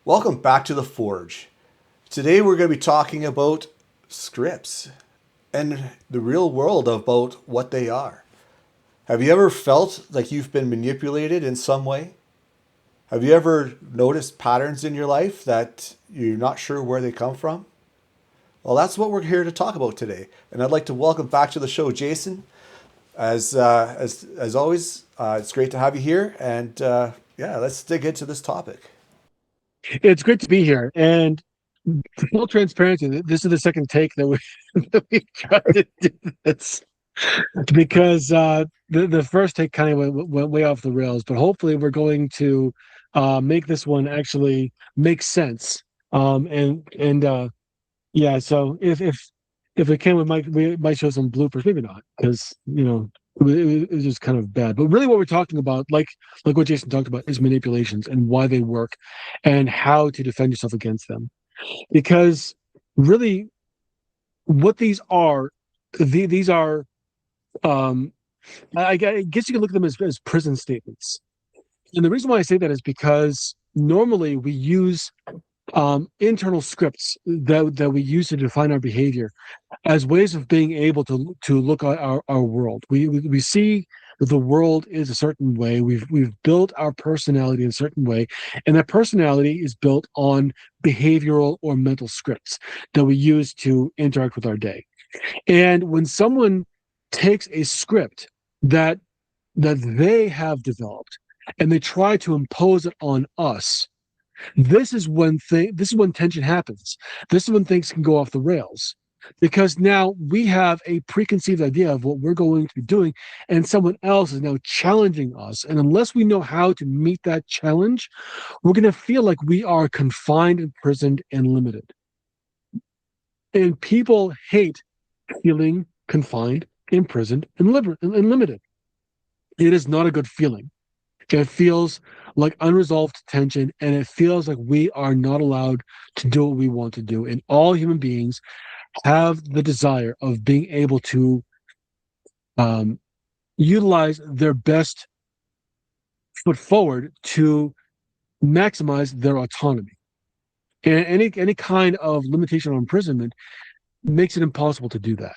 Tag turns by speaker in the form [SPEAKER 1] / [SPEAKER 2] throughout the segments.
[SPEAKER 1] Welcome back to the Forge. Today we're going to be talking about scripts and the real world about what they are. Have you ever felt like you've been manipulated in some way? Have you ever noticed patterns in your life that you're not sure where they come from? Well, that's what we're here to talk about today. And I'd like to welcome back to the show Jason. As always, it's great to have you here. And yeah, let's dig into this topic.
[SPEAKER 2] It's great to be here. And full transparency, this is the second take that that we've tried to do this because the first take kind of went way off the rails. But hopefully, we're going to make this one actually make sense. And yeah, so if it can, we might show some bloopers. Maybe not, because it was just kind of bad. But really, what we're talking about, like what Jason talked about, is manipulations and why they work, and how to defend yourself against them. Because really, what these are, um, I guess you can look at them as prison statements. And the reason why I say that is because normally we use internal scripts that we use to define our behavior as ways of being able to look at our world. We see that the world is a certain way. We've built our personality in a certain way, and that personality is built on behavioral or mental scripts that we use to interact with our day. And when someone takes a script that they have developed and they try to impose it on us, this is when tension happens. This is when things can go off the rails, because now we have a preconceived idea of what we're going to be doing, and someone else is now challenging us. And unless we know how to meet that challenge, we're going to feel like we are confined, imprisoned, and limited. And people hate feeling confined, imprisoned, and limited. It is not a good feeling. It feels like unresolved tension, and it feels like we are not allowed to do what we want to do. And all human beings have the desire of being able to um, utilize their best foot forward to maximize their autonomy. And any kind of limitation or imprisonment makes it impossible to do that.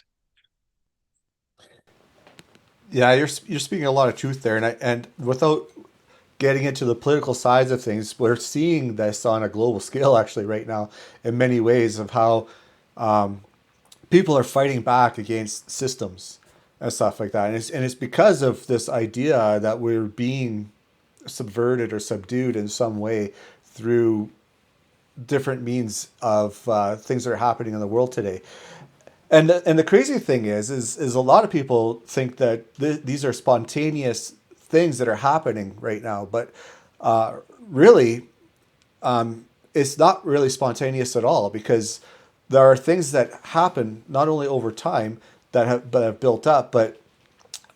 [SPEAKER 1] Yeah, you're speaking a lot of truth there, and without getting into the political sides of things, we're seeing this on a global scale actually right now in many ways of how people are fighting back against systems and stuff like that, and it's because of this idea that we're being subverted or subdued in some way through different means of things that are happening in the world today. And the crazy thing is a lot of people think that these are spontaneous things that are happening right now, but really, it's not really spontaneous at all, because there are things that happen not only over time that have built up, but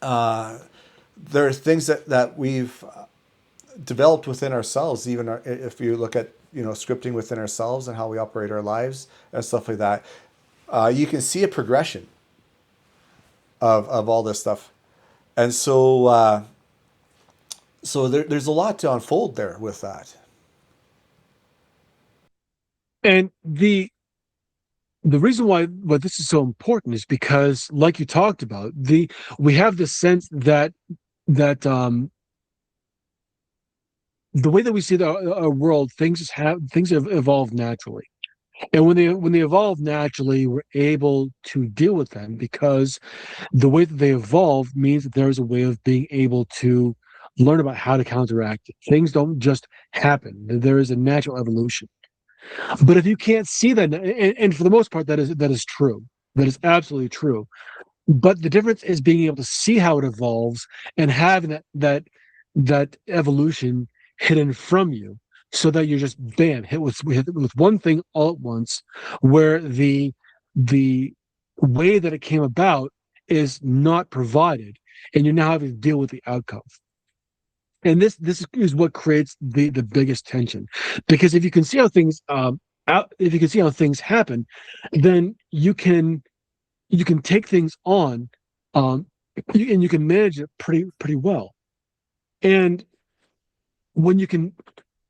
[SPEAKER 1] there are things that we've developed within ourselves. Even if you look at scripting within ourselves and how we operate our lives and stuff like that, you can see a progression of all this stuff. And so there's a lot to unfold there with that.
[SPEAKER 2] And the reason why this is so important is because, like you talked about, the we have the sense that the way that we see our world, things have evolved naturally. And when they evolve naturally, we're able to deal with them, because the way that they evolve means that there's a way of being able to learn about how to counteract it. Things don't just happen. There is a natural evolution. But if you can't see that, and for the most part, that is true. That is absolutely true. But the difference is being able to see how it evolves and having that evolution hidden from you, so that you're just bam hit with one thing all at once, where the way that it came about is not provided, and you're now having to deal with the outcome. And this is what creates the biggest tension, because if you can see how things if you can see how things happen, then you can take things on, um and you can manage it pretty well. And when you can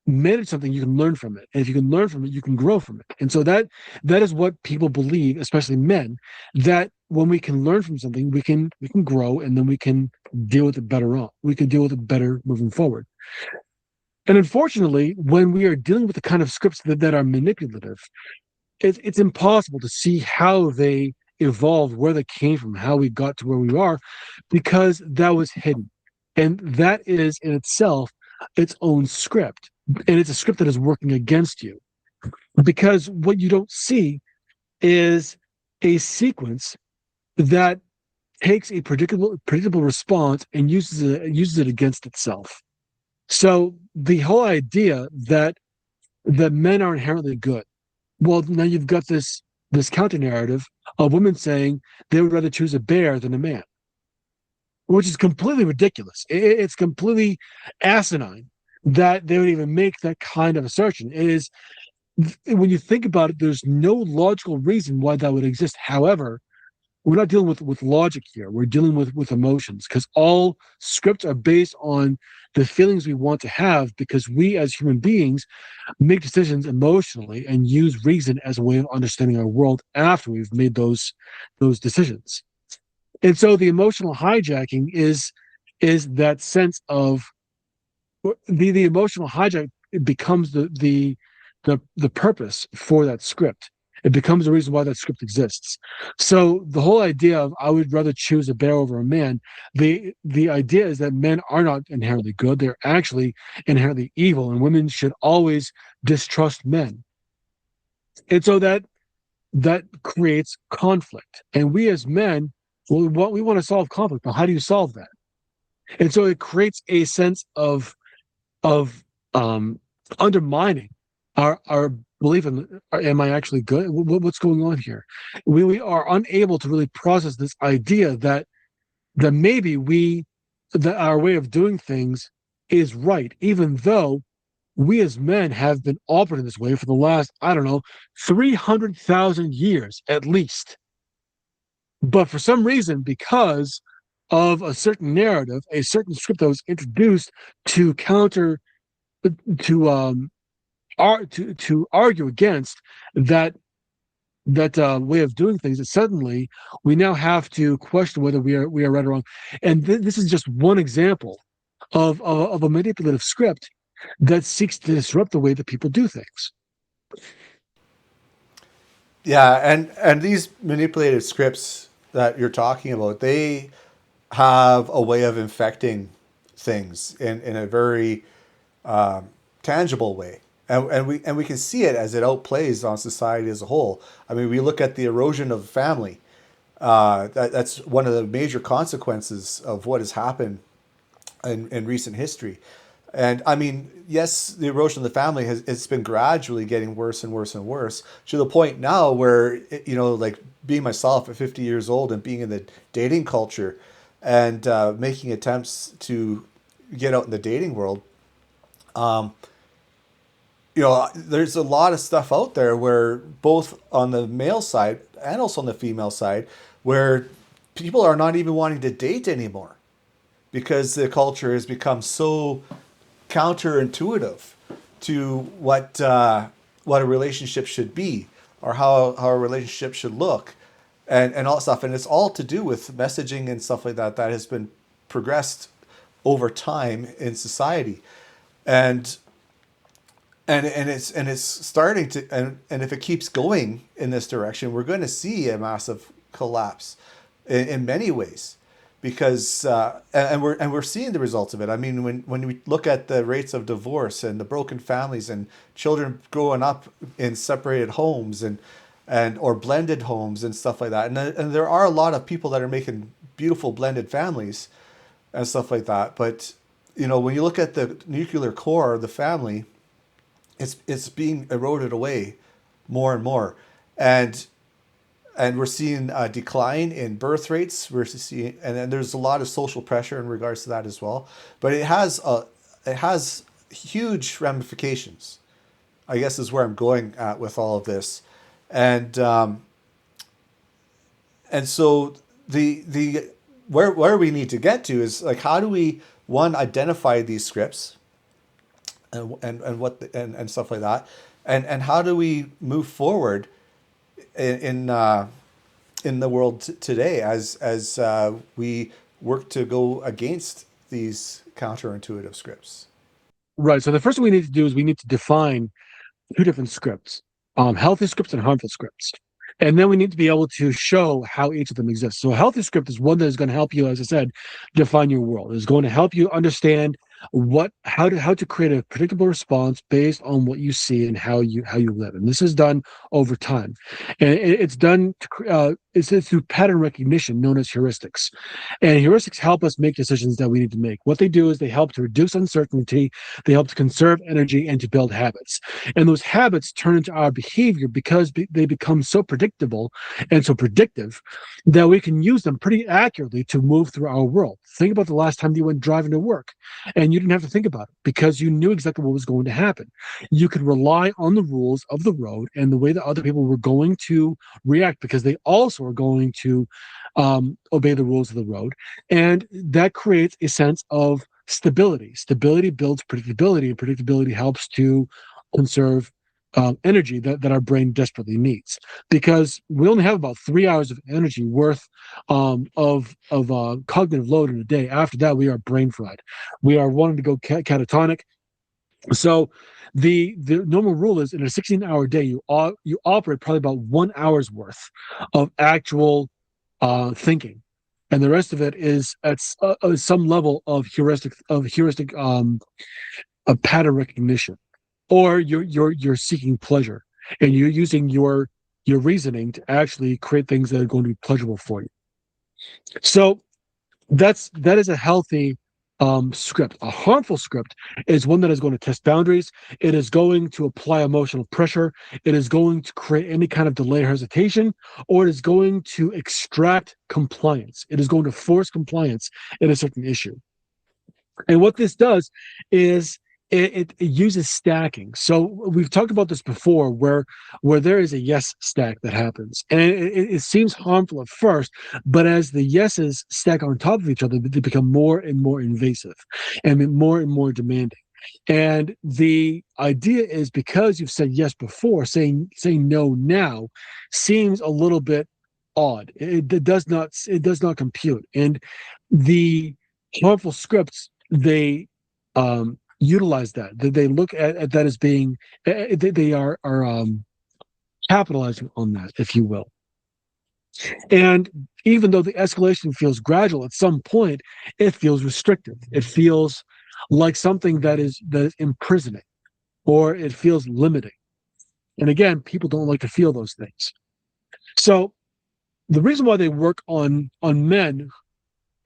[SPEAKER 2] manage something, you can learn from it. And if you can learn from it, you can grow from it. And so that is what people believe, especially men, that when we can learn from something, we can grow, and then we can deal with it better on. We can deal with it better moving forward. And unfortunately, when we are dealing with the kind of scripts that are manipulative, it's impossible to see how they evolved, where they came from, how we got to where we are, because that was hidden. And that is in itself its own script. And it's a script that is working against you. Because what you don't see is a sequence that takes a predictable response and uses it against itself. So the whole idea that men are inherently good. Well, now you've got this counter narrative of women saying they would rather choose a bear than a man, which is completely ridiculous. It's completely asinine that they would even make that kind of assertion. It is, when you think about it, there's no logical reason why that would exist. However, we're not dealing with logic here. We're dealing with emotions, because all scripts are based on the feelings we want to have, because we as human beings make decisions emotionally and use reason as a way of understanding our world after we've made those decisions. And so the emotional hijacking is that sense of the emotional hijack. It becomes the purpose for that script. It becomes the reason why that script exists. So the whole idea of I would rather choose a bear over a man, the idea is that men are not inherently good. They're actually inherently evil, and women should always distrust men. And so that creates conflict. And we as men, well, we want to solve conflict. But how do you solve that? And so it creates a sense of undermining our belief in, am I actually good? What's going on here? We are unable to really process this idea that maybe that our way of doing things is right, even though we as men have been operating this way for the last, I don't know, 300,000 years at least. But for some reason, because of a certain narrative, a certain script that was introduced to counter, to to argue against that way of doing things, that suddenly we now have to question whether we are right or wrong. And this is just one example of a manipulative script that seeks to disrupt the way that people do things.
[SPEAKER 1] Yeah, and these manipulated scripts that you're talking about, they have a way of infecting things in a very tangible way. And we can see it as it outplays on society as a whole. I mean, we look at the erosion of family. That's one of the major consequences of what has happened in recent history. And I mean, yes, the erosion of the family has it's been gradually getting worse and worse and worse to the point now where, like being myself at 50 years old and being in the dating culture and making attempts to get out in the dating world. Um, there's a lot of stuff out there where both on the male side and also on the female side, where people are not even wanting to date anymore because the culture has become so counterintuitive to what a relationship should be, or how a relationship should look, and all that stuff. And it's all to do with messaging and stuff like that has been progressed over time in society. And and it's starting to, and if it keeps going in this direction, we're going to see a massive collapse in many ways, because and we're seeing the results of it. I mean, when we look at the rates of divorce and the broken families and children growing up in separated homes and or blended homes and stuff like that, and there are a lot of people that are making beautiful blended families and stuff like that, but when you look at the nuclear core of the family, it's being eroded away more and more, and we're seeing a decline in birth rates. We're seeing, and then there's a lot of social pressure in regards to that as well. But it has huge ramifications, I guess, is where I'm going at with all of this, and so the where we need to get to is, like, how do we, one, identify these scripts, and what and stuff like that, and how do we move forward in in the world today as we work to go against these counterintuitive scripts.
[SPEAKER 2] Right. So the first thing we need to do is we need to define two different scripts, healthy scripts and harmful scripts. And then we need to be able to show how each of them exists. So a healthy script is one that is going to help you, as I said, define your world. It's going to help you understand how to create a predictable response based on what you see and how you live. And this is done over time. And it's done it's through pattern recognition known as heuristics. And heuristics help us make decisions that we need to make. What they do is they help to reduce uncertainty, they help to conserve energy, and to build habits. And those habits turn into our behavior because they become so predictable and so predictive that we can use them pretty accurately to move through our world. Think about the last time you went driving to work and you didn't have to think about it because you knew exactly what was going to happen. You could rely on the rules of the road and the way that other people were going to react because they also are going to obey the rules of the road. And that creates a sense of stability. Stability builds predictability, and predictability helps to conserve energy that our brain desperately needs, because we only have about 3 hours of energy worth of cognitive load in a day. After that, we are brain fried. We are wanting to go catatonic. So the normal rule is in a 16-hour day, you operate probably about 1 hour's worth of actual thinking, and the rest of it is at some level of heuristic of pattern recognition, or you're seeking pleasure and you're using your reasoning to actually create things that are going to be pleasurable for you. So that is a healthy script. A harmful script is one that is going to test boundaries. It is going to apply emotional pressure. It is going to create any kind of delay or hesitation, or it is going to extract compliance. It is going to force compliance in a certain issue. And what this does is it uses stacking. So we've talked about this before, where there is a yes stack that happens, and it seems harmful at first, but as the yeses stack on top of each other, they become more and more invasive and more demanding. And the idea is, because you've said yes before, saying no now seems a little bit odd. It does not compute. And the harmful scripts, they utilize that. They look at that as being, they are capitalizing on that, if you will. And even though the escalation feels gradual, at some point it feels restrictive. It feels like something that is imprisoning, or it feels limiting. And again, people don't like to feel those things. So the reason why they work on men,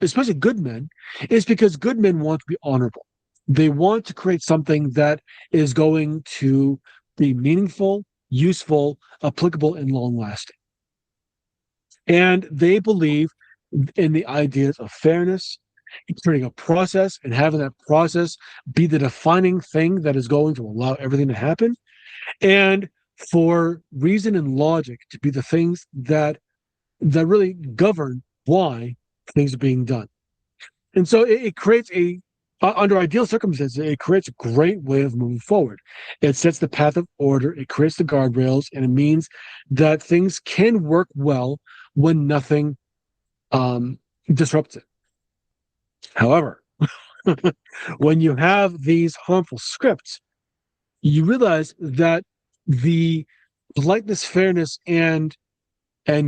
[SPEAKER 2] especially good men, is because good men want to be honorable. They want to create something that is going to be meaningful, useful, applicable, and long-lasting. And they believe in the ideas of fairness, creating a process, and having that process be the defining thing that is going to allow everything to happen, and for reason and logic to be the things that really govern why things are being done. And so it creates under ideal circumstances, it creates a great way of moving forward. It sets the path of order, it creates the guardrails, and it means that things can work well when nothing disrupts it. However, when you have these harmful scripts, you realize that the politeness, fairness, and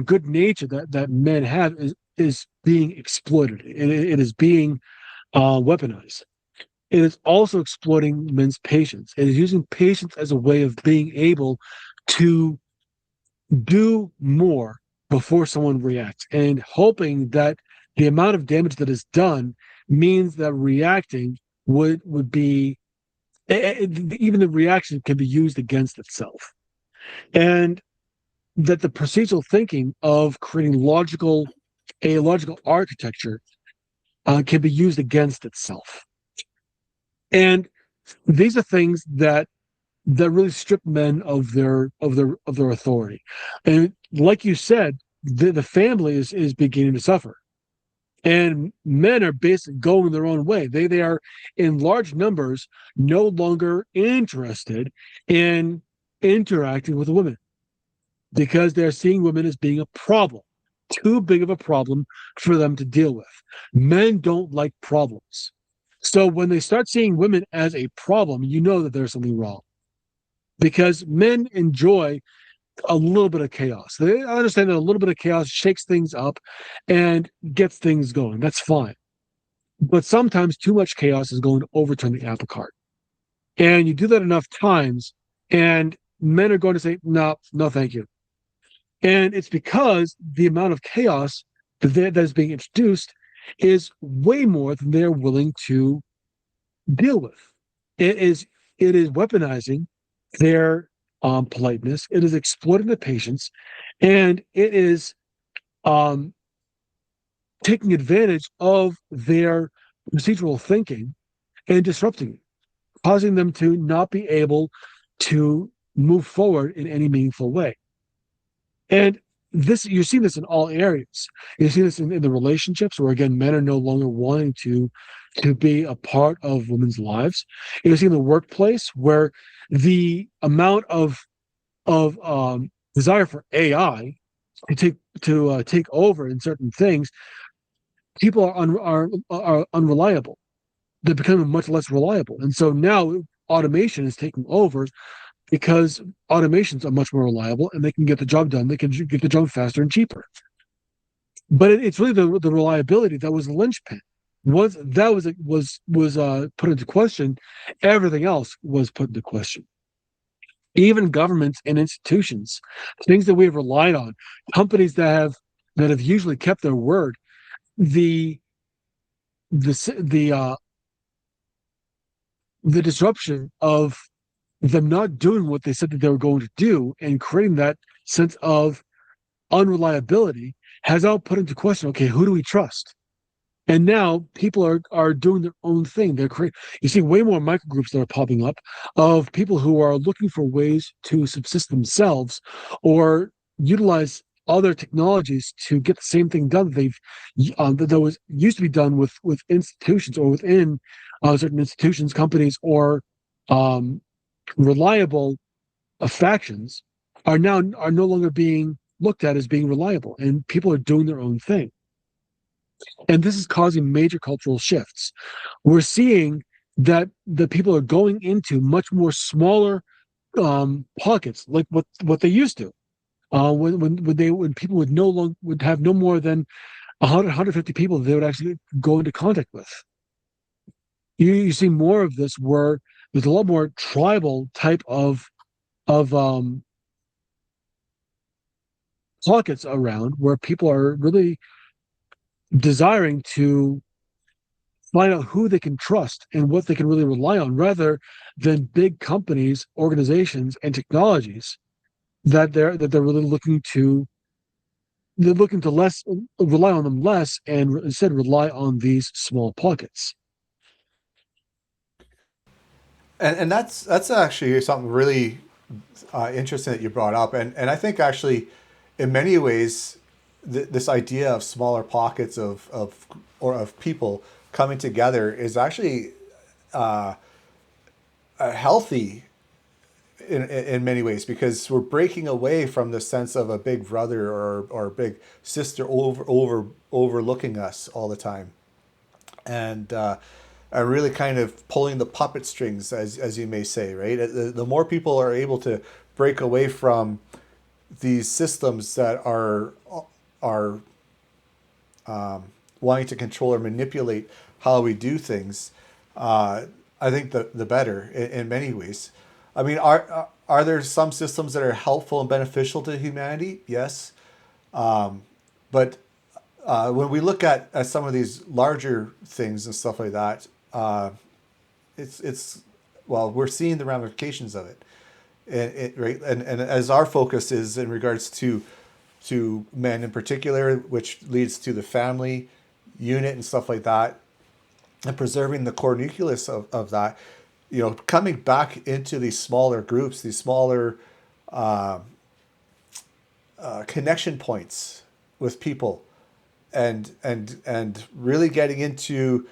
[SPEAKER 2] good nature that men have is being exploited. It is being weaponized. It is also exploiting men's patience. It is using patience as a way of being able to do more before someone reacts, and hoping that the amount of damage that is done means that reacting would be, even the reaction can be used against itself. And that the procedural thinking of creating a logical architecture can be used against itself. And these are things that really strip men of their authority. And like you said, the family is beginning to suffer. And men are basically going their own way. They are in large numbers no longer interested in interacting with women because they're seeing women as being a problem, too big of a problem for them to deal with. Men don't like problems. So when they start seeing women as a problem, you know that there's something wrong because men enjoy a little bit of chaos. They understand that a little bit of chaos shakes things up and gets things going. That's fine. But sometimes too much chaos is going to overturn the apple cart. And you do that enough times, and men are going to say, no, no, thank you. And it's because the amount of chaos that is being introduced is way more than they're willing to deal with. It is it is weaponizing their politeness. It is exploiting the patients, and it is um, taking advantage of their procedural thinking and disrupting it, causing them to not be able to move forward in any meaningful way. And this you see this in all areas. You see this in the relationships where again men are no longer wanting to be a part of women's lives. You see in the workplace where the amount of desire for AI to take over in certain things, people are unreliable. They're becoming much less reliable, and so now automation is taking over because automations are much more reliable and they can get the job done. They can get the job faster and cheaper. But it's really the reliability that was the linchpin. Once that was put into question, everything else was put into question. Even governments and institutions, things that we have relied on, companies that have usually kept their word, the the the disruption of them not doing what they said that they were going to do and creating that sense of unreliability has now put into question, okay, who do we trust? And now people are doing their own thing. They're creating, you see way more microgroups that are popping up of people who are looking for ways to subsist themselves or utilize other technologies to get the same thing done that was used to be done with institutions or within certain institutions, companies, or um, reliable factions are no longer being looked at as being reliable, and people are doing their own thing. And this is causing major cultural shifts. We're seeing that the people are going into much more smaller pockets, like what they used to. When people would have no more than 100, 150 people that they would actually go into contact with. You see more of this where there's a lot more tribal type of pockets around where people are really desiring to find out who they can trust and what they can really rely on rather than big companies, organizations, and technologies that they're really looking to less rely on them less and instead rely on these small pockets.
[SPEAKER 1] And that's actually something really interesting that you brought up, and I think actually, in many ways, this idea of smaller pockets of people coming together is actually healthy in many ways because we're breaking away from the sense of a big brother or a big sister overlooking us all the time, and are really kind of pulling the puppet strings, as you may say, right? The more people are able to break away from these systems that are wanting to control or manipulate how we do things, I think the better in many ways. I mean, are there some systems that are helpful and beneficial to humanity? Yes, but when we look at some of these larger things and stuff like that, it's well, we're seeing the ramifications of it, right? And as our focus is in regards to men in particular, which leads to the family unit and stuff like that, and preserving the core nucleus of that, coming back into these smaller groups, these smaller connection points with people and really getting into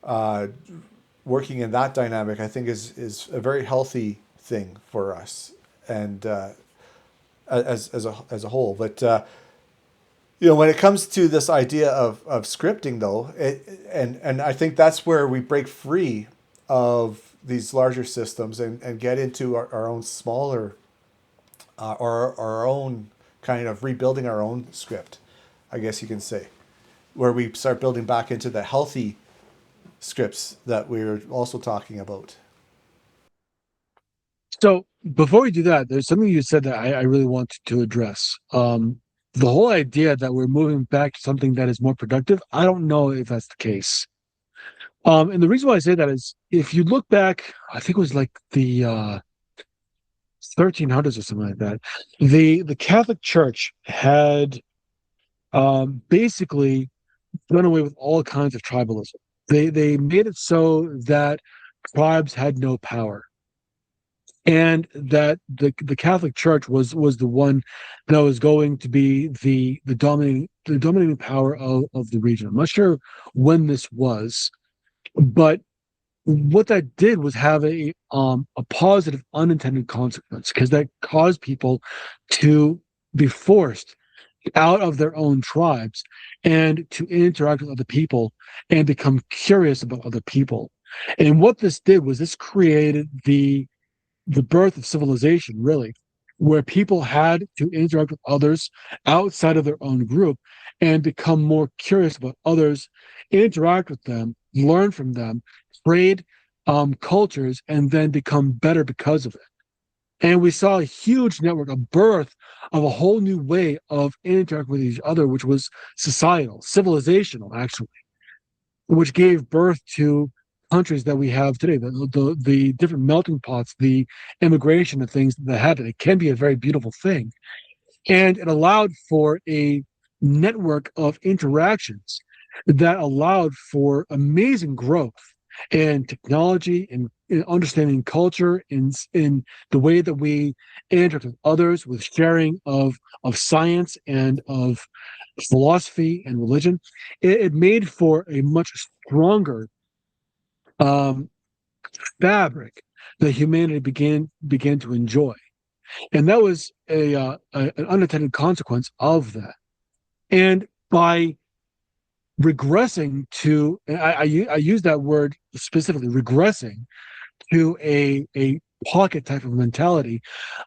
[SPEAKER 1] uh, working in that dynamic, I think is a very healthy thing for us and as a whole. But when it comes to this idea of scripting, though, and I think that's where we break free of these larger systems and get into our own smaller or our own kind of rebuilding our own script, I guess you can say, where we start building back into the healthy scripts that we were also talking about.
[SPEAKER 2] So before we do that, there's something you said that I really want to address. The whole idea that we're moving back to something that is more productive, I don't know if that's the case. And the reason why I say that is if you look back, I think it was like the 1300s or something like that, the Catholic Church had basically done away with all kinds of tribalism. They made it so that tribes had no power, and that the Catholic Church was the one that was going to be the dominating power of the region. I'm not sure when this was, but what that did was have a positive unintended consequence, because that caused people to be forced out of their own tribes and to interact with other people and become curious about other people. And what this did was this created the birth of civilization, really, where people had to interact with others outside of their own group and become more curious about others, interact with them, learn from them, trade cultures, and then become better because of it. And we saw a huge network, a birth of a whole new way of interacting with each other, which was societal, civilizational, actually, which gave birth to countries that we have today, the different melting pots, the immigration and things that happen. It can be a very beautiful thing. And it allowed for a network of interactions that allowed for amazing growth in technology, in understanding culture, in the way that we interact with others, with sharing of science and of philosophy and religion. It made for a much stronger um, fabric that humanity began to enjoy, and that was an unintended consequence of that. And by regressing to, I use that word specifically, regressing to a pocket type of mentality,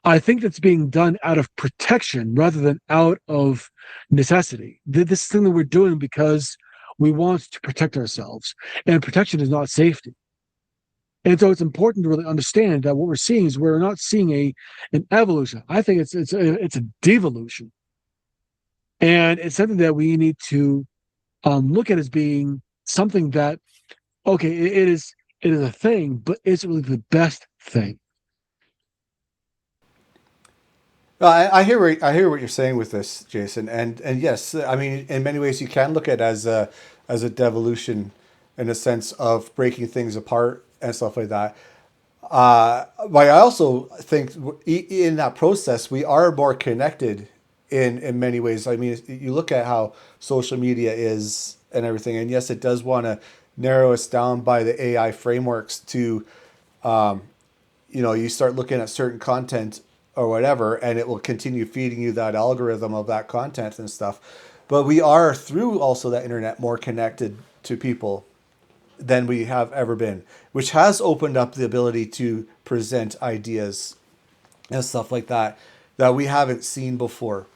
[SPEAKER 2] I think that's being done out of protection rather than out of necessity. This thing that we're doing because we want to protect ourselves, and protection is not safety. And so it's important to really understand that what we're seeing is we're not seeing an evolution. I think it's a devolution, and it's something that we need to look at as being something that, okay, it is a thing, but it's really the best thing.
[SPEAKER 1] I hear what you're saying with this, Jason, and yes, I mean in many ways you can look at it as a devolution in a sense of breaking things apart and stuff like that. But I also think in that process we are more connected in many ways. I mean, you look at how social media is and everything, and yes, it does want to narrow us down by the AI frameworks to you start looking at certain content or whatever, and it will continue feeding you that algorithm of that content and stuff. But we are, through also that internet, more connected to people than we have ever been, which has opened up the ability to present ideas and stuff like that that we haven't seen before.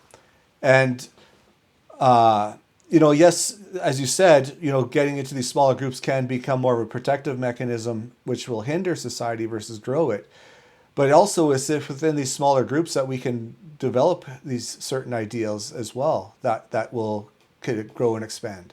[SPEAKER 1] And yes, as you said, getting into these smaller groups can become more of a protective mechanism, which will hinder society versus grow it. But also, it's if within these smaller groups that we can develop these certain ideals as well that will could grow and expand.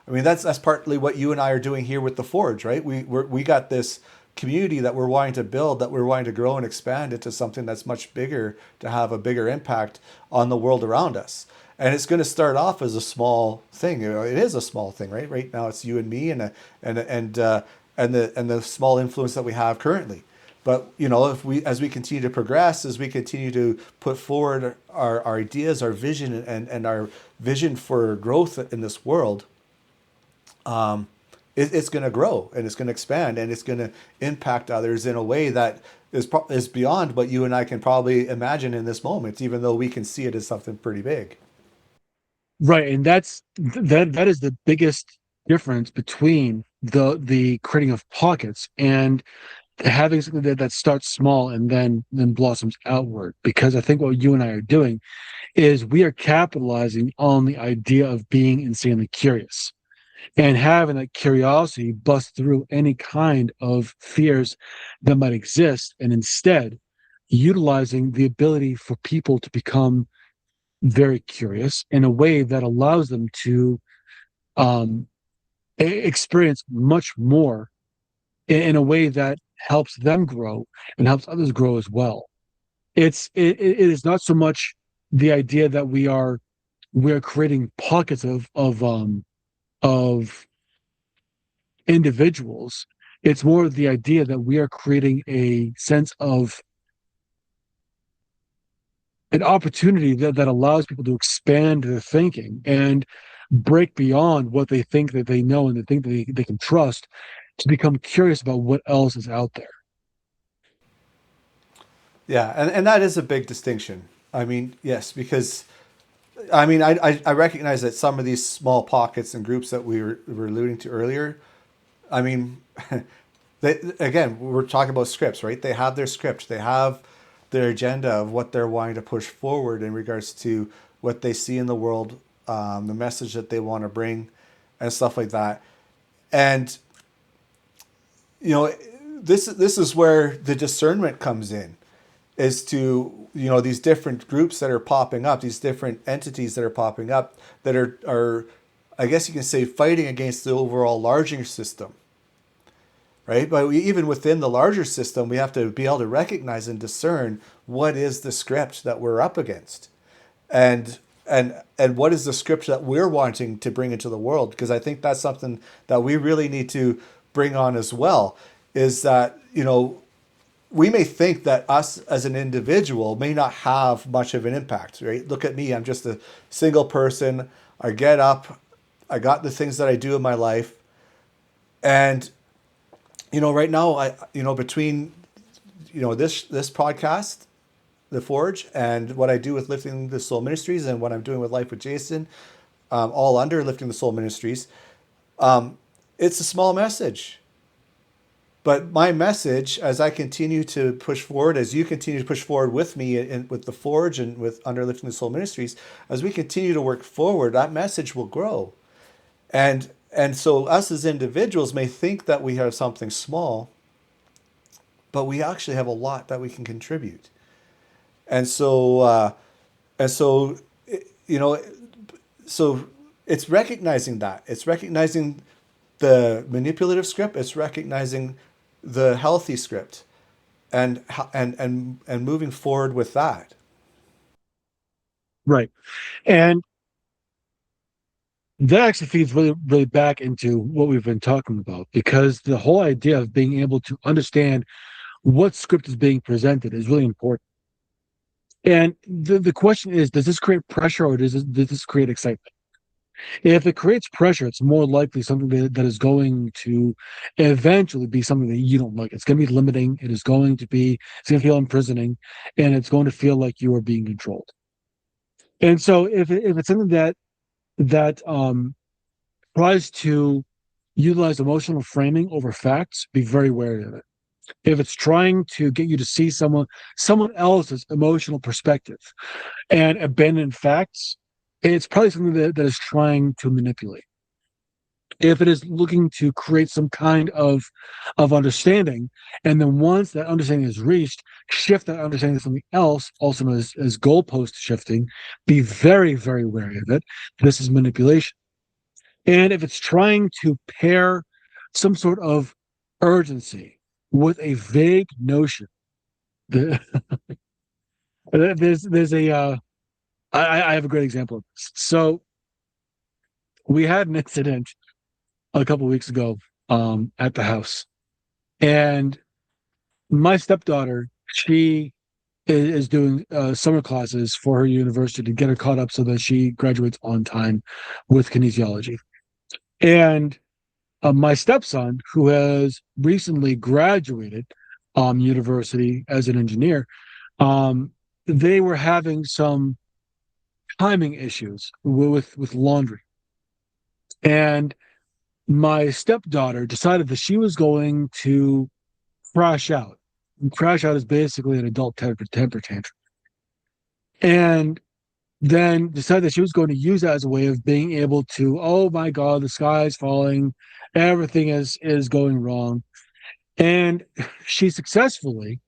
[SPEAKER 1] I mean, that's partly what you and I are doing here with the Forge, right? We got this community that we're wanting to build, that we're wanting to grow and expand into something that's much bigger, to have a bigger impact on the world around us. And it's going to start off as a small thing. It is a small thing, right? Right now, it's you and me and the small influence that we have currently. But if we as we continue to progress, as we continue to put forward our ideas, our vision, and our vision for growth in this world, it's going to grow and it's going to expand and it's going to impact others in a way that is beyond what you and I can probably imagine in this moment, even though we can see it as something pretty big.
[SPEAKER 2] Right, and that is the biggest difference between the creating of pockets and having something that starts small and then blossoms outward. Because I think what you and I are doing is we are capitalizing on the idea of being insanely curious and having that curiosity bust through any kind of fears that might exist, and instead utilizing the ability for people to become very curious in a way that allows them to um, experience much more in a way that helps them grow and helps others grow as well. It is not so much the idea that we're creating pockets of individuals. It's more the idea that we are creating a sense of an opportunity that allows people to expand their thinking and break beyond what they think that they know and they think they can trust, to become curious about what else is out there.
[SPEAKER 1] Yeah, and that is a big distinction. I mean, yes, because I mean, I recognize that some of these small pockets and groups that we were alluding to earlier, I mean, again, we're talking about scripts, right? They have their script, they have their agenda of what they're wanting to push forward in regards to what they see in the world, the message that they want to bring, and stuff like that. And you know, this is where the discernment comes in, is to these different groups that are popping up, these different entities that are popping up that are I guess you can say fighting against the overall larger system, right? But even within the larger system, we have to be able to recognize and discern what is the script that we're up against, and and what is the script that we're wanting to bring into the world. Because I think that's something that we really need to bring on as well. Is that we may think that us as an individual may not have much of an impact, right? Look at me, I'm just a single person. I get up, I got the things that I do in my life, and right now, between this podcast, The Forge, and what I do with Lifting the Soul Ministries and what I'm doing with Life with Jason, all under Lifting the Soul Ministries, it's a small message. But my message, as I continue to push forward, as you continue to push forward with me and with the Forge and with under Lifting the Soul Ministries, as we continue to work forward, that message will grow. And so us as individuals may think that we have something small, but we actually have a lot that we can contribute. And so and so you know so it's recognizing that. It's recognizing the manipulative script, it's recognizing the healthy script, and and moving forward with that.
[SPEAKER 2] Right. And that actually feeds really, really back into what we've been talking about, because the whole idea of being able to understand what script is being presented is really important. And the question is, does this create pressure or does this create excitement? If it creates pressure, it's more likely something that is going to eventually be something that you don't like. It's going to be limiting. It's going to feel imprisoning, and it's going to feel like you are being controlled. And so if it's something that tries to utilize emotional framing over facts, be very wary of it. If it's trying to get you to see someone else's emotional perspective and abandon facts, it's probably something that is trying to manipulate. If it is looking to create some kind of understanding, and then once that understanding is reached, shift that understanding to something else, also known as goalpost shifting, be very, very wary of it. This is manipulation. And if it's trying to pair some sort of urgency with a vague notion, the, there's a I have a great example of this. So we had an incident a couple of weeks ago at the house, and My stepdaughter, she is doing summer classes for her university to get her caught up so that she graduates on time with kinesiology. And my stepson, who has recently graduated university as an engineer, um, they were having some timing issues with laundry. And my stepdaughter decided that she was going to crash out. And crash out is basically an adult temper tantrum. And then decided that she was going to use that as a way of being able to, oh my God, the sky is falling, everything is going wrong. And she successfully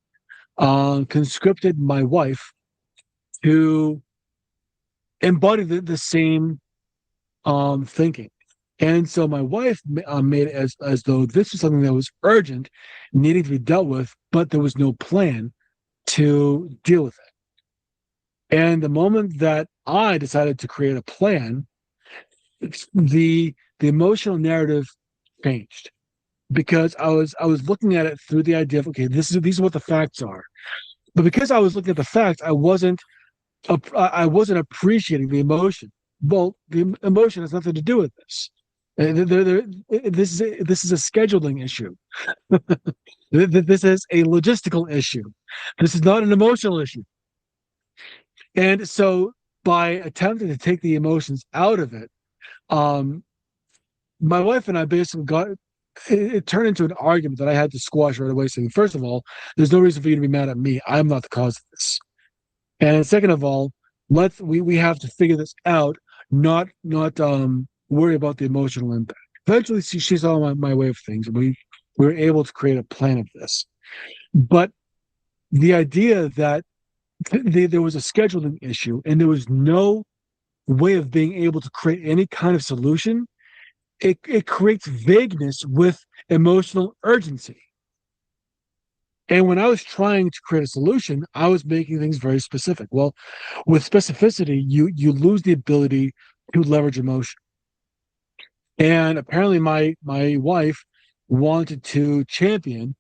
[SPEAKER 2] conscripted my wife to embody the same thinking. And so my wife made it as though this was something that was urgent, needing to be dealt with, but there was no plan to deal with it. And the moment that I decided to create a plan, the emotional narrative changed because I was looking at it through the idea of, okay, these are what the facts are. But because I was looking at the facts, I wasn't appreciating the emotion. Well, the emotion has nothing to do with this. This is a scheduling issue. This is a logistical issue. This is not an emotional issue. And so, by attempting to take the emotions out of it, um, my wife and I basically it turned into an argument that I had to squash right away. Saying, first of all, there's no reason for you to be mad at me. I'm not the cause of this. And second of all, we have to figure this out, not worry about the emotional impact. Eventually, she saw my way of things, and we were able to create a plan of this. But the idea that there was a scheduling issue and there was no way of being able to create any kind of solution, it creates vagueness with emotional urgency. And when I was trying to create a solution, I was making things very specific. Well, with specificity, you lose the ability to leverage emotion. And apparently my wife wanted to champion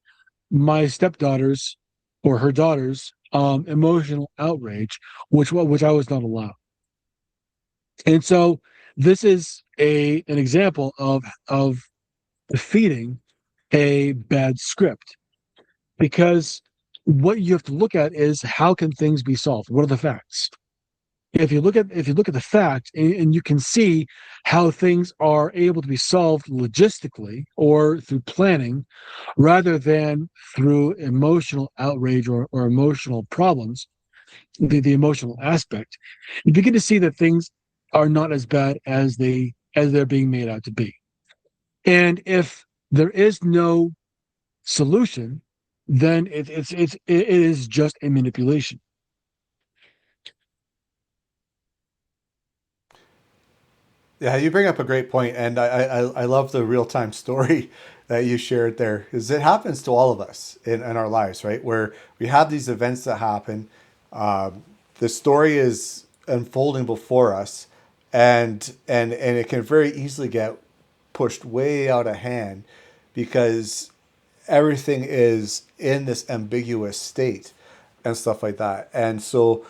[SPEAKER 2] my stepdaughter's or her daughter's emotional outrage, which I was not allowed. And so this is a an example of defeating a bad script because what you have to look at is how can things be solved? What are the facts? If you look at the facts and you can see how things are able to be solved logistically or through planning rather than through emotional outrage or emotional problems, the emotional aspect, you begin to see that things are not as bad as they're being made out to be. And if there is no solution, then it is just a manipulation.
[SPEAKER 1] Yeah, you bring up a great point, and I love the real time story that you shared there, because it happens to all of us in our lives, right? Where we have these events that happen, the story is unfolding before us, and it can very easily get pushed way out of hand because everything is in this ambiguous state and stuff like that, and so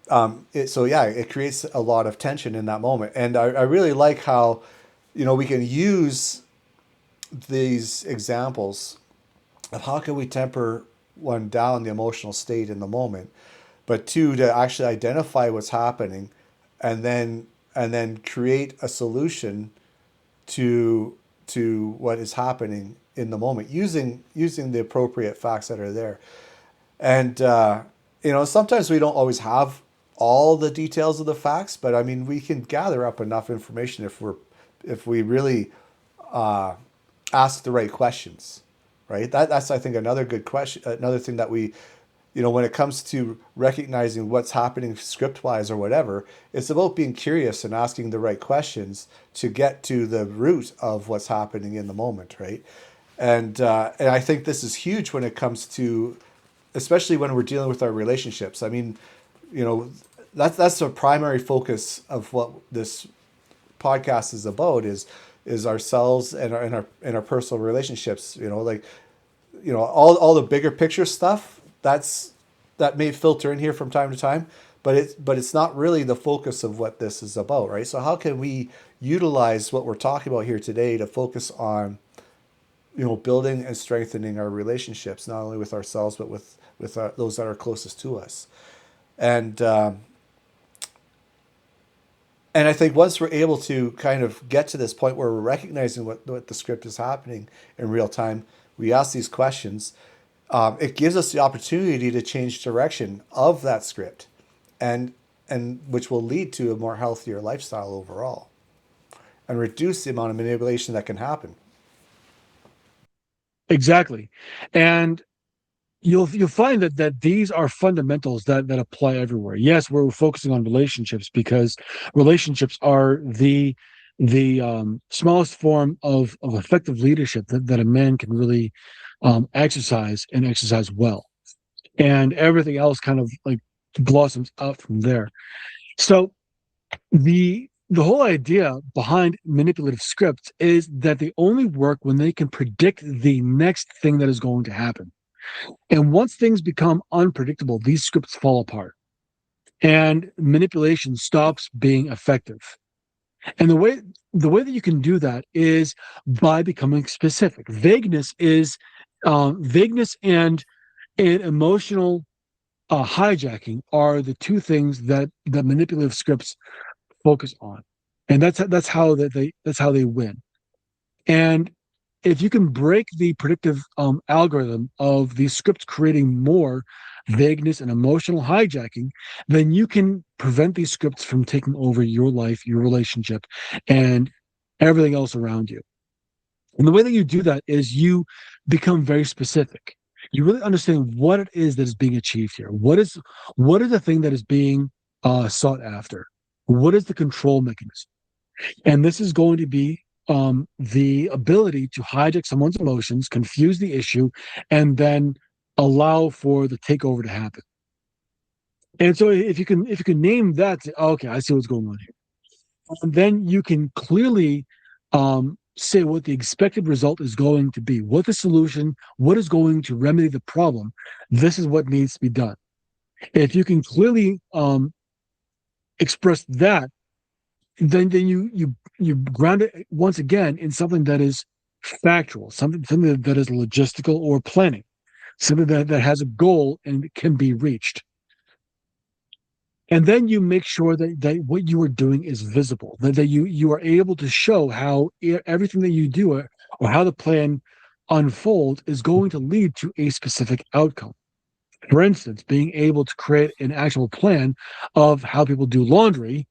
[SPEAKER 1] yeah, it creates a lot of tension in that moment. And I really like how, we can use these examples of how can we temper one down the emotional state in the moment, but two, to actually identify what's happening and then create a solution to what is happening in the moment using the appropriate facts that are there. And sometimes we don't always have all the details of the facts, but I mean, we can gather up enough information if we really ask the right questions, right? That's I think another good question. Another thing that when it comes to recognizing what's happening script wise or whatever, it's about being curious and asking the right questions to get to the root of what's happening in the moment, right? And I think this is huge when it comes to, especially when we're dealing with our relationships. I mean, that's the primary focus of what this podcast is about is ourselves and our personal relationships. Like all the bigger picture stuff that may filter in here from time to time, but it's not really the focus of what this is about, right? So how can we utilize what we're talking about here today to focus on building and strengthening our relationships, not only with ourselves but with those that are closest to us. And um, and I think once we're able to kind of get to this point where we're recognizing what the script is happening in real time, we ask these questions. It gives us the opportunity to change direction of that script, and and which will lead to a more healthier lifestyle overall, and reduce the amount of manipulation that can happen.
[SPEAKER 2] Exactly. And you'll find that these are fundamentals that apply everywhere. Yes, we're focusing on relationships because relationships are the smallest form of effective leadership that a man can really exercise and exercise well. And everything else kind of like blossoms out from there. So the whole idea behind manipulative scripts is that they only work when they can predict the next thing that is going to happen. And once things become unpredictable, these scripts fall apart and manipulation stops being effective. And the way that you can do that is by becoming specific. Vagueness and emotional hijacking are the two things that manipulative scripts focus on, and that's how they win. And if you can break the predictive algorithm of these scripts creating more vagueness and emotional hijacking, then you can prevent these scripts from taking over your life, your relationship, and everything else around you. And the way that you do that is you become very specific. You really understand what it is that is being achieved here. What is the thing that is being sought after? What is the control mechanism? And this is going to be the ability to hijack someone's emotions, confuse the issue, and then allow for the takeover to happen. And so if you can name that, okay, I see what's going on here. And then you can clearly say what the expected result is going to be, what the solution, what is going to remedy the problem. This is what needs to be done. If you can clearly express that, then you ground it once again in something that is factual, something that is logistical or planning, something that has a goal and can be reached. And then you make sure that what you are doing is visible, that you are able to show how everything that you do or how the plan unfolds is going to lead to a specific outcome. For instance, being able to create an actual plan of how people do laundry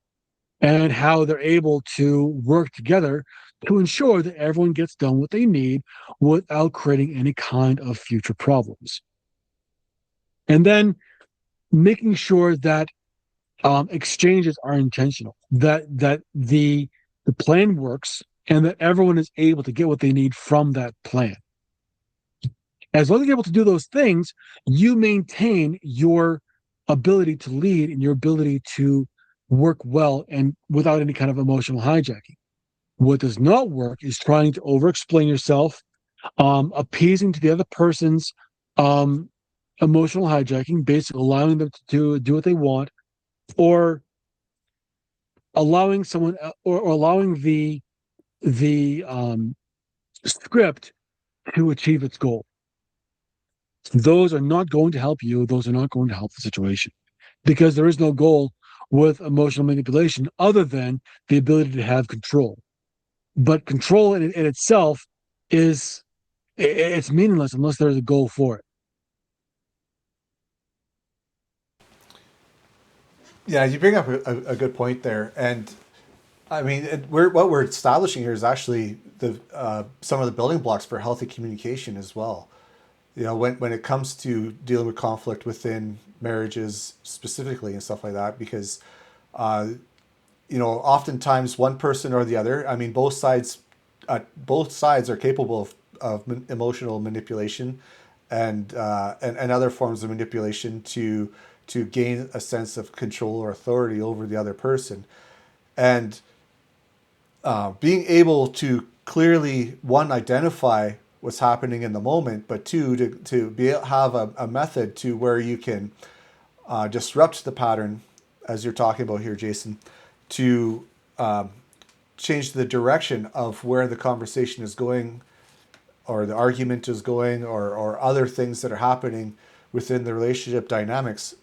[SPEAKER 2] and how they're able to work together to ensure that everyone gets done what they need without creating any kind of future problems. And then making sure that exchanges are intentional, that the plan works, and that everyone is able to get what they need from that plan. As long as you're able to do those things, you maintain your ability to lead and your ability to work well and without any kind of emotional hijacking. What does not work is trying to over explain yourself, appeasing to the other person's um, emotional hijacking, basically allowing them to do what they want, or allowing someone or allowing the script to achieve its goal. Those are not going to help you. Those are not going to help the situation because there is no goal with emotional manipulation other than the ability to have control. But control in itself is it's meaningless unless there's a goal for it.
[SPEAKER 1] Yeah, you bring up a good point there, and I mean, what we're establishing here is actually the some of the building blocks for healthy communication as well. When it comes to dealing with conflict within marriages specifically and stuff like that, because uh, oftentimes one person or the other, I mean, both sides are capable of emotional manipulation and other forms of manipulation to gain a sense of control or authority over the other person. And being able to clearly, one, identify what's happening in the moment, but two, to have a method to where you can disrupt the pattern, as you're talking about here, Jason, to change the direction of where the conversation is going, or the argument is going, or other things that are happening within the relationship dynamics,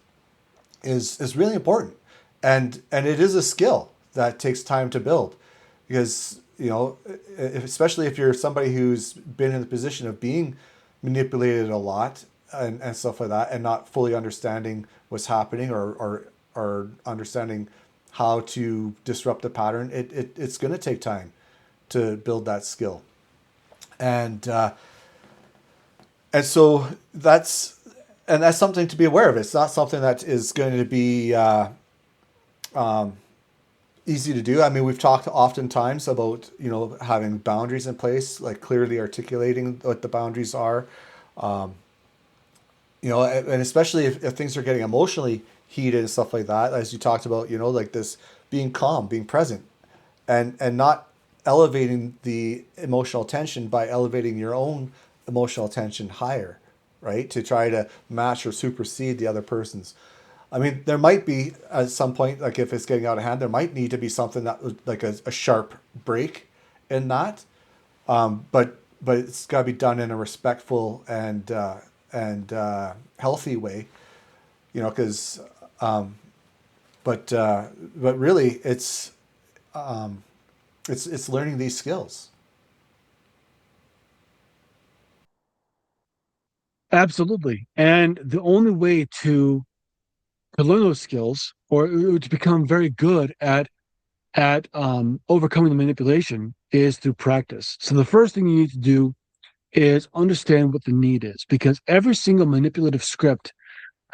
[SPEAKER 1] is really important, and it is a skill that takes time to build, because especially if you're somebody who's been in the position of being manipulated a lot, and stuff like that, and not fully understanding what's happening, or understanding how to disrupt the pattern. It's going to take time to build that skill, and so that's something to be aware of. It's not something that is going to be easy to do. I mean, we've talked oftentimes about having boundaries in place, like clearly articulating what the boundaries are. And especially if things are getting emotionally heated and stuff like that, as you talked about, like this, being calm, being present, and not elevating the emotional tension by elevating your own emotional tension higher, right? To try to match or supersede the other person's. I mean, there might be at some point, like if it's getting out of hand, there might need to be something that was like a sharp break in that. But it's got to be done in a respectful and healthy way, because but really it's learning these skills.
[SPEAKER 2] Absolutely. And the only way to learn those skills, or to become very good at overcoming the manipulation, is through practice. So the first thing you need to do is understand what the need is, because every single manipulative script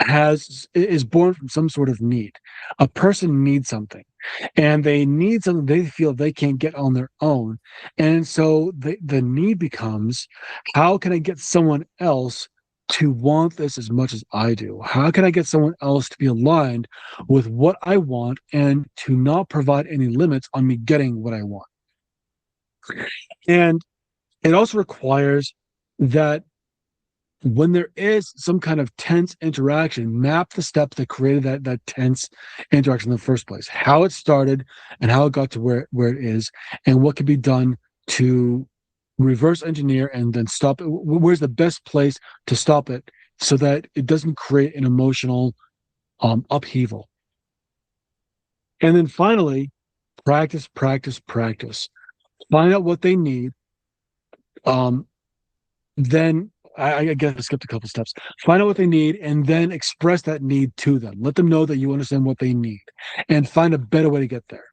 [SPEAKER 2] is born from some sort of need. A person needs something, and they need something they feel they can't get on their own. And so the need becomes, how can I get someone else to want this as much as I do? How can I get someone else to be aligned with what I want and to not provide any limits on me getting what I want? And it also requires that when there is some kind of tense interaction, map the steps that created that tense interaction in the first place, how it started and how it got to where it is, and what can be done to reverse engineer and then stop it. Where's the best place to stop it so that it doesn't create an emotional upheaval? And then finally, practice, practice, practice. Find out what they need. Um, then I guess I skipped a couple steps. Find out what they need and then express that need to them. Let them know that you understand what they need, and find a better way to get there.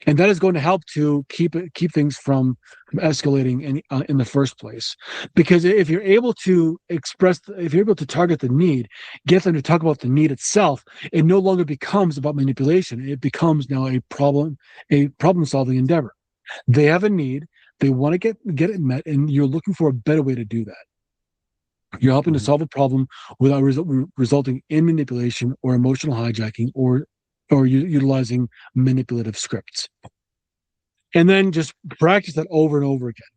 [SPEAKER 2] And that is going to help to keep things from escalating in the first place. Because if you're able to if you're able to target the need, get them to talk about the need itself, it no longer becomes about manipulation. It becomes now a problem solving endeavor. They have a need. They want to get it met, and you're looking for a better way to do that. You're helping to
[SPEAKER 1] Mhm.
[SPEAKER 2] solve a problem without resulting in manipulation or emotional hijacking, or utilizing manipulative scripts. And then just practice that over and over again.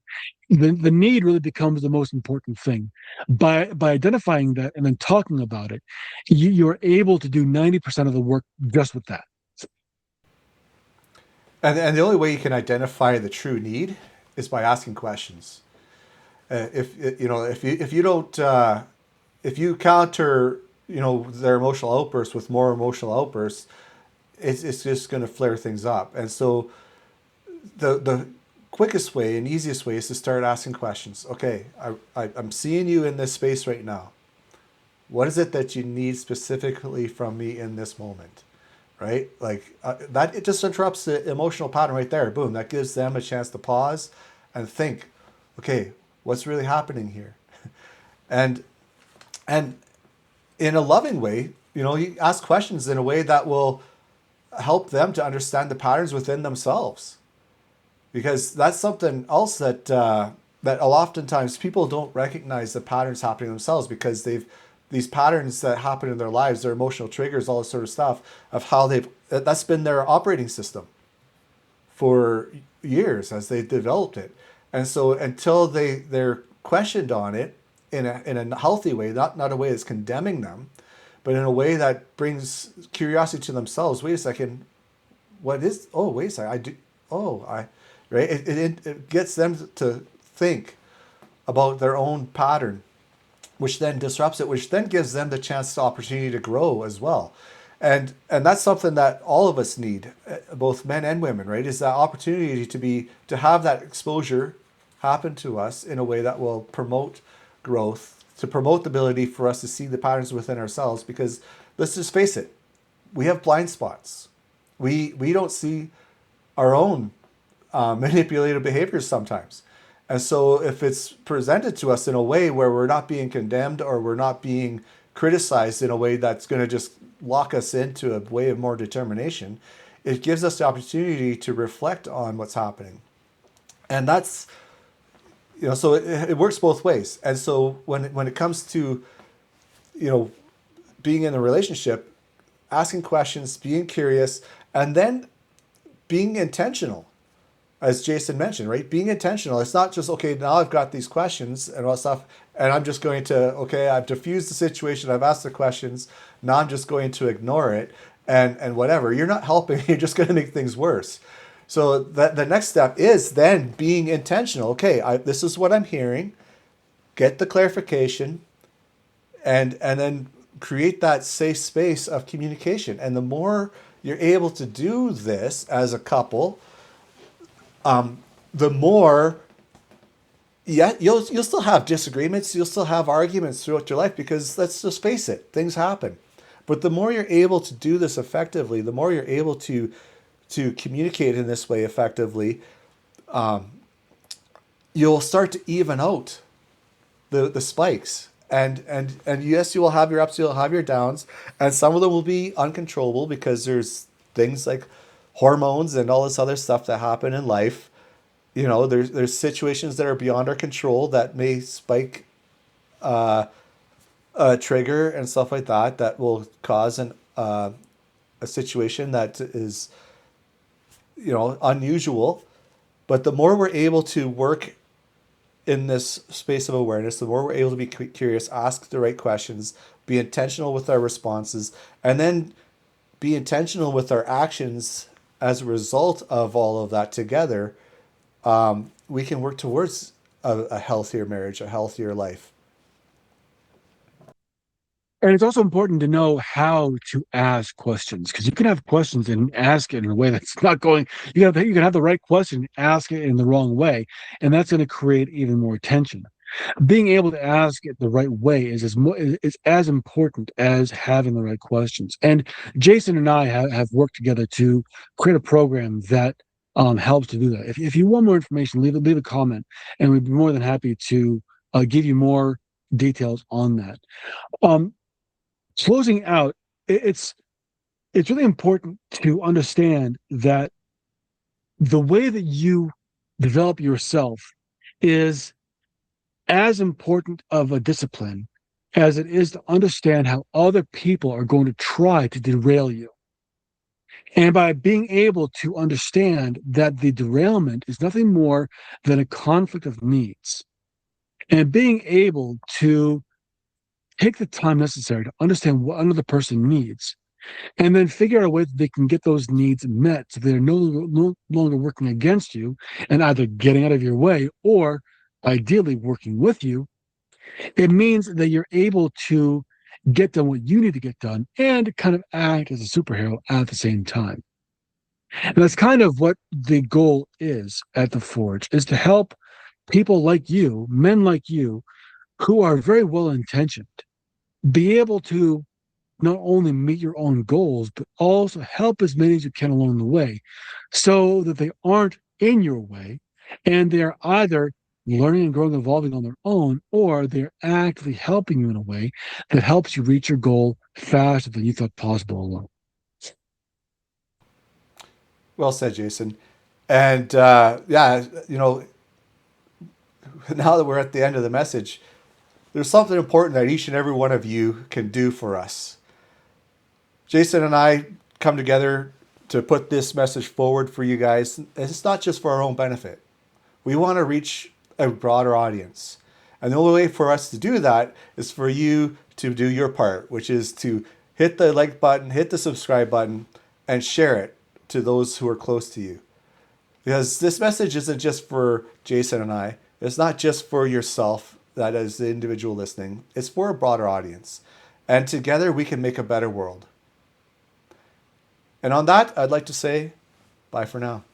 [SPEAKER 2] The need really becomes the most important thing. By identifying that and then talking about it, you're able to do 90% of the work just with that.
[SPEAKER 1] And the only way you can identify the true need is by asking questions. If you don't if you counter their emotional outbursts with more emotional outbursts, it's just going to flare things up. And so the quickest way and easiest way is to start asking questions. Okay, I'm seeing you in this space right now. What is it that you need specifically from me in this moment? Right? Like that, it just interrupts the emotional pattern right there. Boom, that gives them a chance to pause and think, okay, what's really happening here? And and in a loving way, you ask questions in a way that will help them to understand the patterns within themselves, because that's something else that oftentimes people don't recognize the patterns happening themselves, because they've these patterns that happen in their lives, their emotional triggers, all this sort of stuff, of how that's been their operating system for years as they developed it. And so until they're questioned on it in a healthy way, not a way that's condemning them, but in a way that brings curiosity to themselves. Wait a second, what is? Oh, wait a second, I do. Oh, I right. It gets them to think about their own pattern, which then disrupts it, which then gives them the chance, the opportunity to grow as well. And that's something that all of us need, both men and women, right? Is that opportunity to have that exposure happen to us in a way that will promote growth, to promote the ability for us to see the patterns within ourselves. Because let's just face it, we have blind spots. We don't see our own manipulative behaviors sometimes. And so if it's presented to us in a way where we're not being condemned or we're not being criticized in a way that's going to just lock us into a way of more determination, it gives us the opportunity to reflect on what's happening. And that's, so it works both ways. And so when it comes to, you know, being in a relationship, asking questions, being curious, and then being intentional, as Jason mentioned, right? Being intentional. It's not just, okay, now I've got these questions and all stuff, and I'm just going to, okay, I've diffused the situation, I've asked the questions, now I'm just going to ignore it and whatever. You're not helping, you're just going to make things worse. So that the next step is then being intentional. Okay, this is what I'm hearing, get the clarification, and then create that safe space of communication. And the more you're able to do this as a couple, the more, yeah, you'll still have disagreements, you'll still have arguments throughout your life, because let's just face it, things happen. But the more you're able to do this effectively, the more you're able to communicate in this way effectively, you'll start to even out the spikes. And yes, you will have your ups, you'll have your downs, and some of them will be uncontrollable because there's things like hormones and all this other stuff that happen in life. There's situations that are beyond our control that may spike a trigger and stuff like that will cause a situation that is, unusual. But the more we're able to work in this space of awareness, the more we're able to be curious, ask the right questions, be intentional with our responses, and then be intentional with our actions as a result of all of that together, we can work towards a healthier marriage, a healthier life.
[SPEAKER 2] And it's also important to know how to ask questions, because you can have questions and ask it in a way that's not going. You can have the right question, ask it in the wrong way, and that's going to create even more tension. Being able to ask it the right way is as important as having the right questions. And Jason and I have worked together to create a program that helps to do that. If you want more information, leave a comment, and we'd be more than happy to give you more details on that. Um, Closing out, it's really important to understand that the way that you develop yourself is as important of a discipline as it is to understand how other people are going to try to derail you. And by being able to understand that the derailment is nothing more than a conflict of needs, and being able to take the time necessary to understand what another person needs, and then figure out a way that they can get those needs met so they're no longer working against you and either getting out of your way or ideally working with you. It means that you're able to get done what you need to get done and kind of act as a superhero at the same time. And that's kind of what the goal is at the Forge, is to help people like you, men like you, who are very well intentioned, be able to not only meet your own goals, but also help as many as you can along the way so that they aren't in your way and they're either learning and growing, evolving on their own, or they're actively helping you in a way that helps you reach your goal faster than you thought possible alone.
[SPEAKER 1] Well said, Jason. And yeah, now that we're at the end of the message, there's something important that each and every one of you can do for us. Jason and I come together to put this message forward for you guys. And it's not just for our own benefit. We want to reach a broader audience. And the only way for us to do that is for you to do your part, which is to hit the like button, hit the subscribe button, and share it to those who are close to you. Because this message isn't just for Jason and I. It's not just for yourself, that is the individual listening. It's for a broader audience. And together we can make a better world. And on that, I'd like to say bye for now.